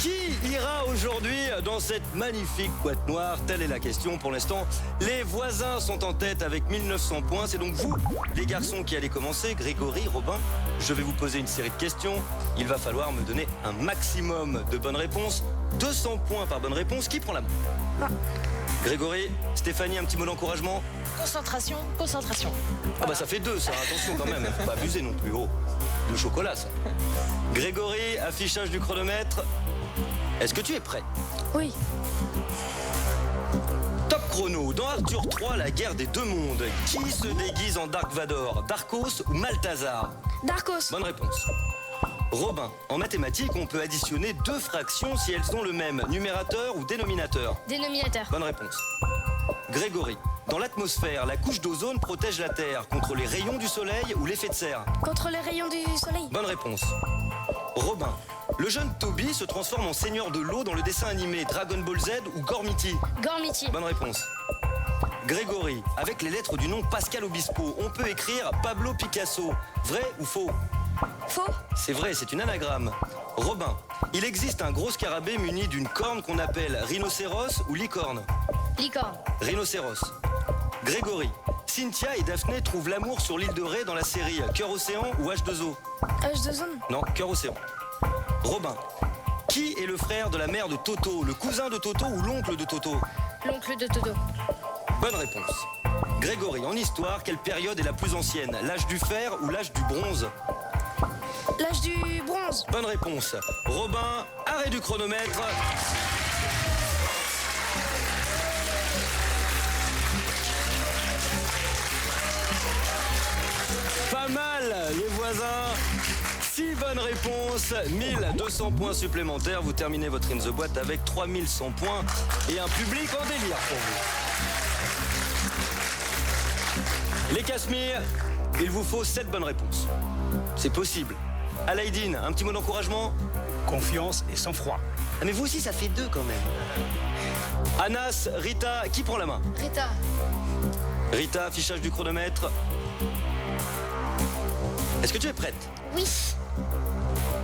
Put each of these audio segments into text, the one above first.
Qui ira aujourd'hui dans cette magnifique boîte noire? Telle est la question pour l'instant. Les voisins sont en tête avec 1900 points. C'est donc vous, les garçons, qui allez commencer. Grégory, Robin, je vais vous poser une série de questions. Il va falloir me donner un maximum de bonnes réponses. 200 points par bonne réponse. Qui prend la main? Grégory, Stéphanie, un petit mot d'encouragement? Concentration, concentration. Ah bah ça fait 2 ça, attention quand même. Faut pas abuser non plus. Oh, le chocolat ça. Grégory, affichage du chronomètre. Est-ce que tu es prêt? Oui. Top chrono. Dans Arthur III, la guerre des deux mondes, qui se déguise en Dark Vador? Darkos ou Malthazar? Darkos. Bonne réponse. Robin, en mathématiques, on peut additionner 2 fractions si elles ont le même numérateur ou dénominateur. Dénominateur. Bonne réponse. Grégory, dans l'atmosphère, la couche d'ozone protège la Terre contre les rayons du soleil ou l'effet de serre. Contre les rayons du soleil. Bonne réponse. Robin, le jeune Toby se transforme en seigneur de l'eau dans le dessin animé Dragon Ball Z ou Gormiti. Gormiti. Bonne réponse. Grégory, avec les lettres du nom Pascal Obispo, on peut écrire Pablo Picasso. Vrai ou faux? Faux. C'est vrai, c'est une anagramme. Robin, il existe un gros scarabée muni d'une corne qu'on appelle rhinocéros ou licorne. Licorne. Rhinocéros. Grégory, Cynthia et Daphné trouvent l'amour sur l'île de Ré dans la série Cœur Océan ou H2O. H2O. Non, Cœur Océan. Robin, qui est le frère de la mère de Toto? Le cousin de Toto ou l'oncle de Toto? L'oncle de Toto. Bonne réponse. Grégory, en histoire, quelle période est la plus ancienne? L'âge du fer ou l'âge du bronze? L'âge du bronze. Bonne réponse. Robin, arrêt du chronomètre. Pas mal, les voisins. 6 bonnes réponses, 1200 points supplémentaires. Vous terminez votre In The Boîte avec 3100 points et un public en délire pour vous. Les Casmir, il vous faut 7 bonnes réponses. C'est possible. Alaïdine, un petit mot d'encouragement? Confiance et sang-froid. Ah mais vous aussi, ça fait 2 quand même. Anas, Rita, qui prend la main? Rita. Rita, affichage du chronomètre. Est-ce que tu es prête? Oui.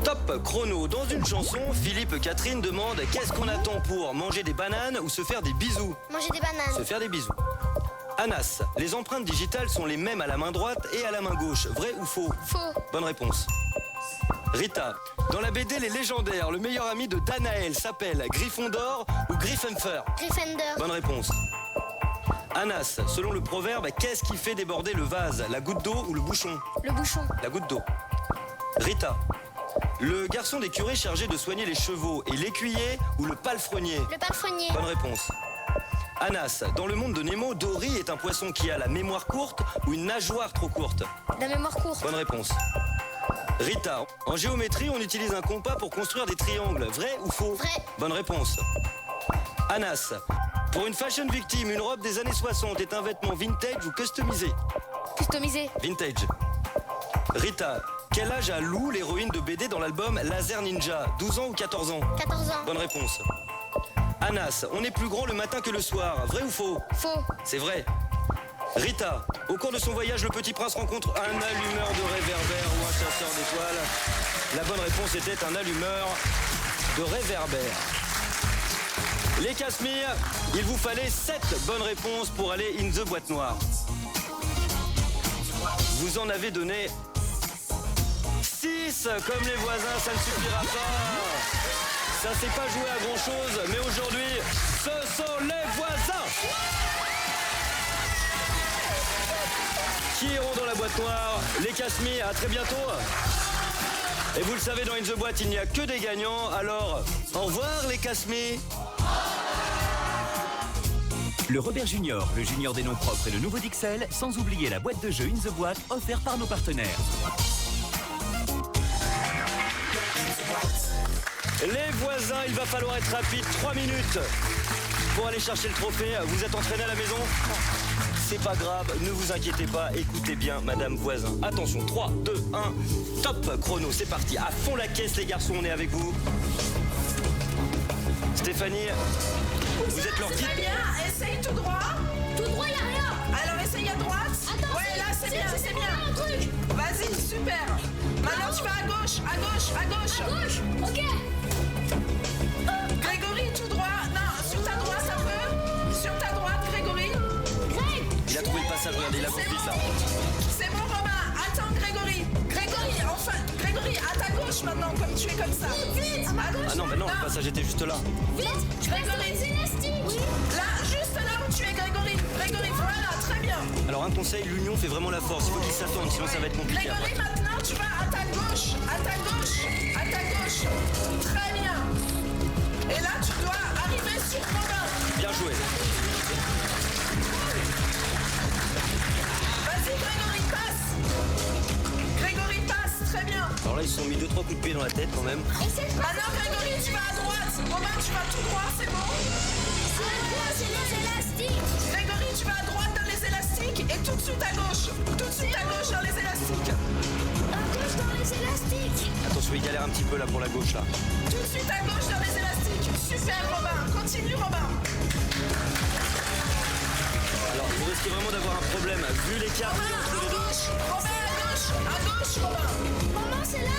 Top chrono. Dans une chanson, Philippe Catherine demande qu'est-ce qu'on attend pour manger des bananes ou se faire des bisous? Manger des bananes. Se faire des bisous. Anas, les empreintes digitales sont les mêmes à la main droite et à la main gauche. Vrai ou faux? Faux. Bonne réponse. Rita, dans la BD Les Légendaires, le meilleur ami de Danaël s'appelle Gryffondor ou Gryffindor? Gryffindor. Bonne réponse. Anas, selon le proverbe, qu'est-ce qui fait déborder le vase? La goutte d'eau ou le bouchon? Le bouchon. La goutte d'eau. Rita, le garçon des curés chargé de soigner les chevaux est l'écuyer ou le palefrenier? Le palefrenier. Bonne réponse. Anas, dans le monde de Nemo, Dory est un poisson qui a la mémoire courte ou une nageoire trop courte? La mémoire courte. Bonne réponse. Rita, en géométrie, on utilise un compas pour construire des triangles. Vrai ou faux? Vrai. Bonne réponse. Anas, pour une fashion victime, une robe des années 60 est un vêtement vintage ou customisé? Customisé. Vintage. Rita, quel âge a Lou, l'héroïne de BD dans l'album Laser Ninja? 12 ans ou 14 ans? 14 ans. Bonne réponse. Anas, on est plus grand le matin que le soir. Vrai ou faux? Faux. C'est vrai. Rita, au cours de son voyage, le petit prince rencontre un allumeur de réverbère ou un chasseur d'étoiles. La bonne réponse était un allumeur de réverbère. Les Casmir, il vous fallait 7 bonnes réponses pour aller in the boîte noire. Vous en avez donné 6, comme les voisins, ça ne suffira pas. Ça ne s'est pas joué à grand chose, mais aujourd'hui, ce sont les voisins qui iront dans la boîte noire. Les Casmir, à très bientôt. Et vous le savez, dans In The Boîte, il n'y a que des gagnants. Alors, au revoir les Casmir. Le Robert Junior, le junior des noms propres et le nouveau Dixel, sans oublier la boîte de jeux In The Boîte offerte par nos partenaires. Les voisins, il va falloir être rapide. 3 minutes pour aller chercher le trophée. Vous êtes entraînés à la maison? C'est pas grave, ne vous inquiétez pas. Écoutez bien, madame voisin. Attention, 3, 2, 1. Top chrono, c'est parti. À fond la caisse, les garçons, on est avec vous. Stéphanie, vous êtes leur guide. Très bien, essaye tout droit. Tout droit, y a rien. Alors essaye à droite. Attends, ouais, là c'est bien, c'est bien. Un truc. Vas-y, super. Maintenant tu vas à gauche, à gauche, à gauche. À gauche. Ok. passage, regardez, il a compris ça. C'est bon, Robin. Attends, Grégory. Grégory, à ta gauche maintenant, comme tu es comme ça. Vite. À gauche. Ah non, mais non, le passage était juste là. Vite. Je passe dans les élastiques. Là, juste là où tu es, Grégory. Grégory, voilà, très bien. Alors un conseil, l'union fait vraiment la force. Il faut qu'ils s'attendent, sinon ça va être compliqué Grégory, après. maintenant, tu vas à ta gauche. À ta gauche. À ta gauche. Très bien. Et là, tu dois arriver sur Robin. Bien joué. Vas-y, Grégory, passe. Grégory, passe. Très bien. Alors là, ils se sont mis 2-3 coups de pied dans la tête quand même. Maintenant, Grégory, tu vas à droite. Robin, tu vas tout droit, c'est bon. C'est les élastiques. Grégory, tu vas à droite dans les élastiques et tout de suite à gauche. Tout de suite à gauche dans les élastiques. À gauche dans les élastiques. Attention, il galère un petit peu là pour la gauche là. Tout de suite à gauche dans les élastiques. Super, Robin. Continue, Robin. Alors, vous risquez vraiment d'avoir un problème. Vu l'écart Robin, entre à les deux. gauche. Robin, à gauche. À gauche, Robin. Maman, c'est là.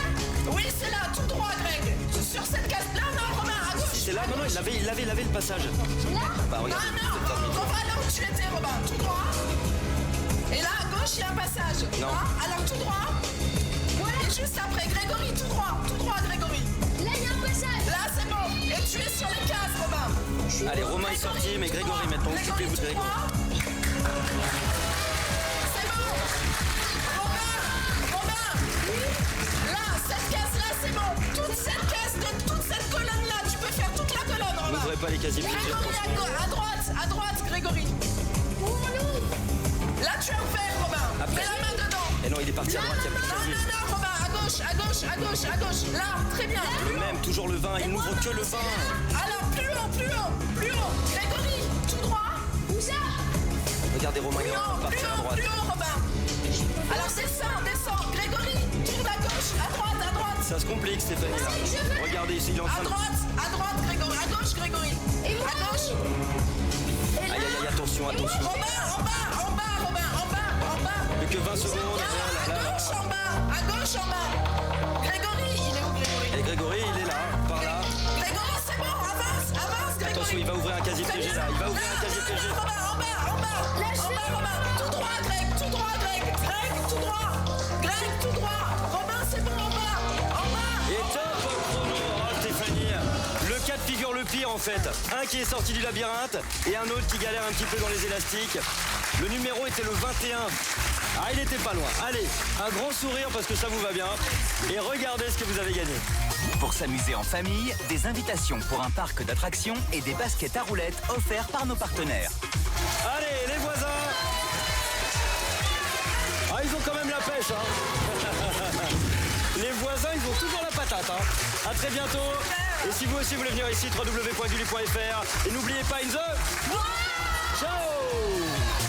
Oui, c'est là, tout droit, Greg. Sur cette case. Là, non, Robin, à gauche. C'est là, non, non, il avait le passage. Bah Non, regardez, non. peut-être pas mis. Robin, là où tu étais, Robin. Tout droit. Et là, à gauche, il y a un passage. Non. Hein, alors, tout droit. Voilà. Et juste après, Grégory, tout droit. Tout droit, Grégory. Là, il y a un passage. Là, c'est bon. Et tu es sur les cases, Robin. Allez, Romain est sorti, mais Grégory maintenant, occupez-vous de Grégory. C'est bon. Robin. Là, cette case-là, c'est bon. Toute cette case de toute cette colonne-là, tu peux faire toute la colonne, Robin. N'ouvrez pas les casiers piégés. Grégory, à droite, Grégory. Là, tu as ouvert, Robin. Après. Mets la main dedans. Et non, il est parti à droite, il n'y a plus de Non, casier. non, non, Robin, à gauche. Là, très bien. Le même, toujours le 20, il n'ouvre que le 20. Alors, plus haut. Grégory, tout droit. Où ça? Regardez, Romain, il est en train de partir à droite. Plus haut, Robin. Alors, descends. Grégory, tourne à gauche, à droite. Ça se complique, Stéphanie. Là. Regardez ici, il est en train À de... droite, Grégory. À gauche, Grégory. Et moi? À gauche. Aïe, aïe, aïe, attention. En bas, Robin. Plus que 20 secondes. Viens, Oh là là. à gauche, en bas. Grégory, il est où, Grégory? Et Grégory, il est là, par là. Grégory, c'est bon, avance, Grégory. Attention, il va ouvrir un casier piégé là. Il va ouvrir un casier piégé. En bas. Robin. Tout droit, Greg. Greg, tout droit. Robin, c'est bon, en bas. Et top chrono, oh, Stéphanie. Le cas de figure le pire en fait. Un qui est sorti du labyrinthe et un autre qui galère un petit peu dans les élastiques. Le numéro était le 21. Ah, il était pas loin. Allez, un grand sourire parce que ça vous va bien. Et regardez ce que vous avez gagné. Pour s'amuser en famille, des invitations pour un parc d'attractions et des baskets à roulettes offerts par nos partenaires. Allez, les voisins. Ah, ils ont quand même la pêche, hein. Les voisins, ils ont toujours la patate, hein. À très bientôt. Et si vous aussi voulez venir ici, www.gulli.fr. Et n'oubliez pas, in the... Ciao.